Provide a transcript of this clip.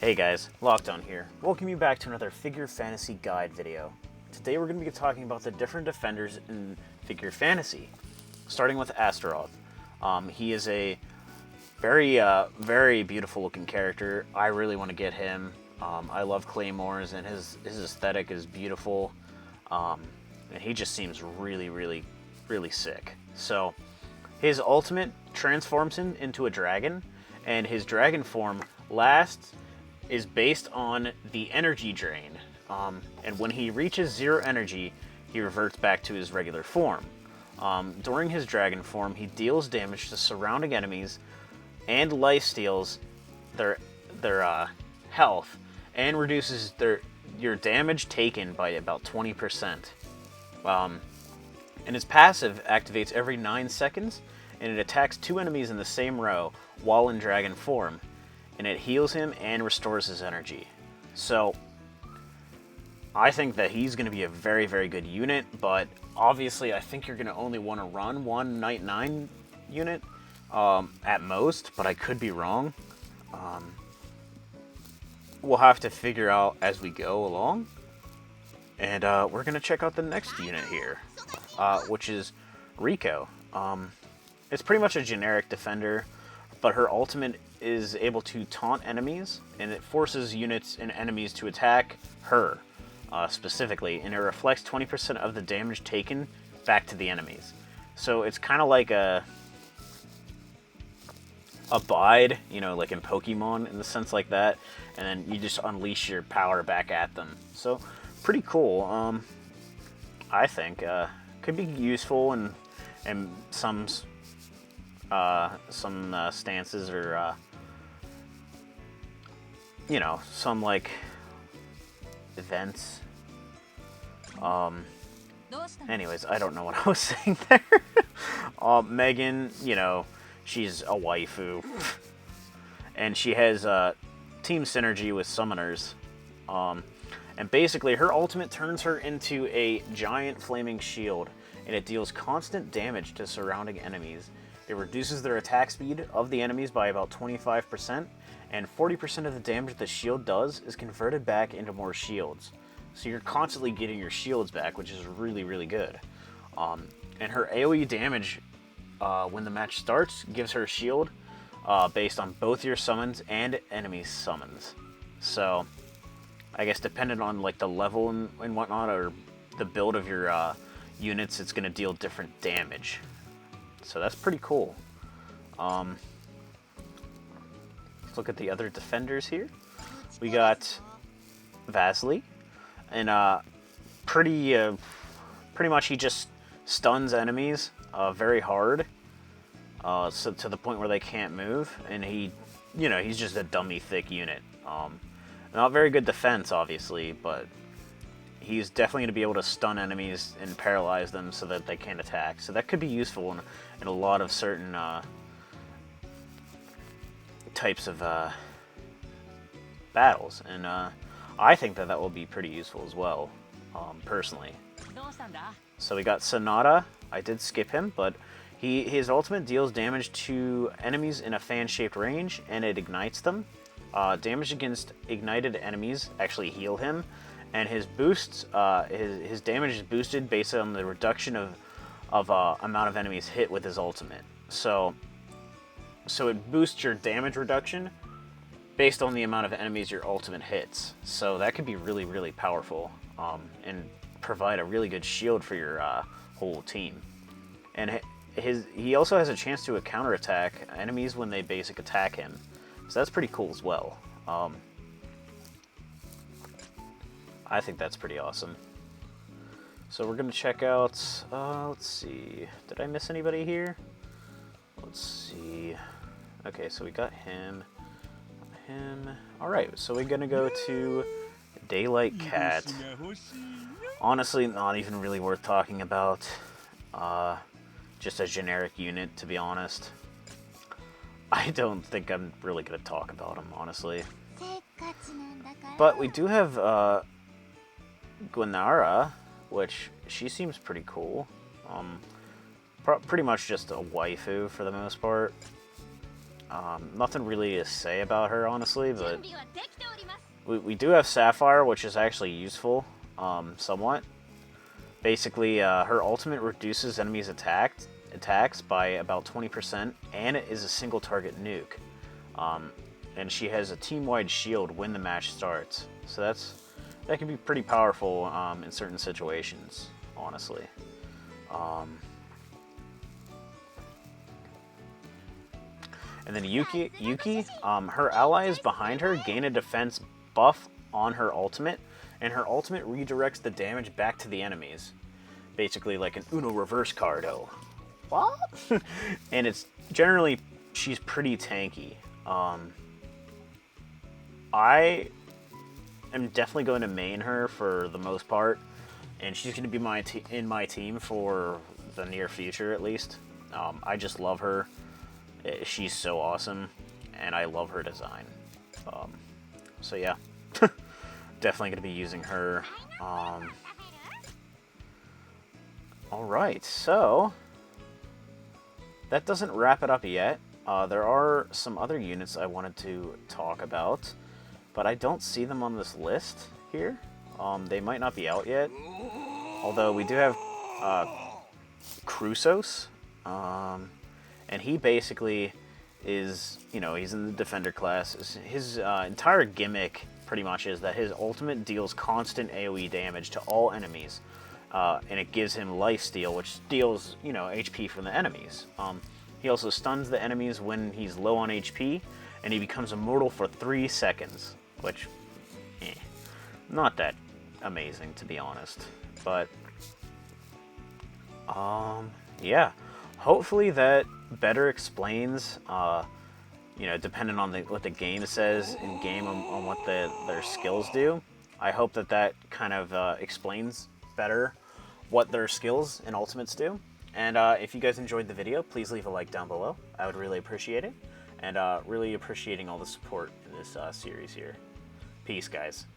Hey guys, Lockdown here. Welcome you back to another Figure Fantasy Guide video. Today we're going to be talking about the different defenders in Figure Fantasy, starting with Astaroth. He is a very beautiful looking character. I really want to get him. I love claymores and his aesthetic is beautiful. And he just seems really sick. So his ultimate transforms him into a dragon, and his dragon form lasts is based on the energy drain. And when he reaches 0 energy, he reverts back to his regular form. During his dragon form, he deals damage to surrounding enemies and life steals their health and reduces your damage taken by about 20%. And his passive activates every 9 seconds, and it attacks 2 enemies in the same row while in dragon form, and it heals him and restores his energy. So I think that he's going to be a very good unit, but obviously I think you're going to only want to run one Knight 9 unit at most, but I could be wrong. We'll have to figure out as we go along. And we're going to check out the next unit here, which is Rico. It's pretty much a generic defender, but her ultimate is able to taunt enemies, and it forces units and enemies to attack her specifically, and it reflects 20% of the damage taken back to the enemies. So it's kind of like a Bide, you know, like in Pokemon, in the sense like that, and then you just unleash your power back at them. So pretty cool. I think could be useful in some stances, or you know, some like events. Anyways, I don't know what I was saying there. Megan, you know, she's a waifu, and she has team synergy with summoners. And basically, her ultimate turns her into a giant flaming shield, and it deals constant damage to surrounding enemies. It reduces their attack speed of the enemies by about 25%, and 40% of the damage the shield does is converted back into more shields. So you're constantly getting your shields back, which is really good. And her AoE damage when the match starts gives her a shield based on both your summons and enemy summons. So I guess depending on like the level and whatnot, or the build of your units, it's going to deal different damage. So that's pretty cool. Let's look at the other defenders here. We got Vasily, and pretty much he just stuns enemies very hard, so to the point where they can't move, and he's just a dummy thick unit. Not very good defense, obviously, but he's definitely going to be able to stun enemies and paralyze them so that they can't attack. So that could be useful in a lot of certain types of battles. And I think that will be pretty useful as well, personally. So we got Sonata. I did skip him, but his ultimate deals damage to enemies in a fan-shaped range, and it ignites them. Damage against ignited enemies actually heal him, and his boosts, his damage is boosted based on the reduction of amount of enemies hit with his ultimate. So it boosts your damage reduction based on the amount of enemies your ultimate hits. So that could be really powerful, and provide a really good shield for your whole team. And he also has a chance to counterattack enemies when they basic attack him. So that's pretty cool as well. I think that's pretty awesome. So we're going to check out, let's see, did I miss anybody here? Let's see. Okay, so we got him. Alright, so we're going to go to Daylight Cat. Honestly, not even really worth talking about. Just a generic unit, to be honest. I don't think I'm really going to talk about him, honestly. But we do have Gwenara, which she seems pretty cool. Pretty much just a waifu for the most part. Nothing really to say about her, honestly, but we do have Sapphire, which is actually useful, somewhat. Basically, her ultimate reduces enemies' attacks by about 20%, and it is a single target nuke. And she has a team-wide shield when the match starts, so that can be pretty powerful in certain situations, honestly. And then Yuki, her allies behind her gain a defense buff on her ultimate, and her ultimate redirects the damage back to the enemies. Basically like an Uno reverse card. Oh, what? And it's generally, she's pretty tanky. I am definitely going to main her for the most part, and she's going to be in my team for the near future at least. I just love her. She's so awesome, and I love her design. So yeah, definitely going to be using her. Alright, so that doesn't wrap it up yet. There are some other units I wanted to talk about, but I don't see them on this list here. They might not be out yet, although we do have Krusos, and he basically is, he's in the Defender class. His entire gimmick pretty much is that his ultimate deals constant AoE damage to all enemies, and it gives him lifesteal, which steals, HP from the enemies. He also stuns the enemies when he's low on HP, and he becomes immortal for 3 seconds, which, not that amazing, to be honest. But, yeah. Hopefully that better explains, depending on what the game says in game on what their skills do. I hope that kind of explains better what their skills and ultimates do. And if you guys enjoyed the video, please leave a like down below. I would really appreciate it. And really appreciating all the support in this series here. Peace, guys.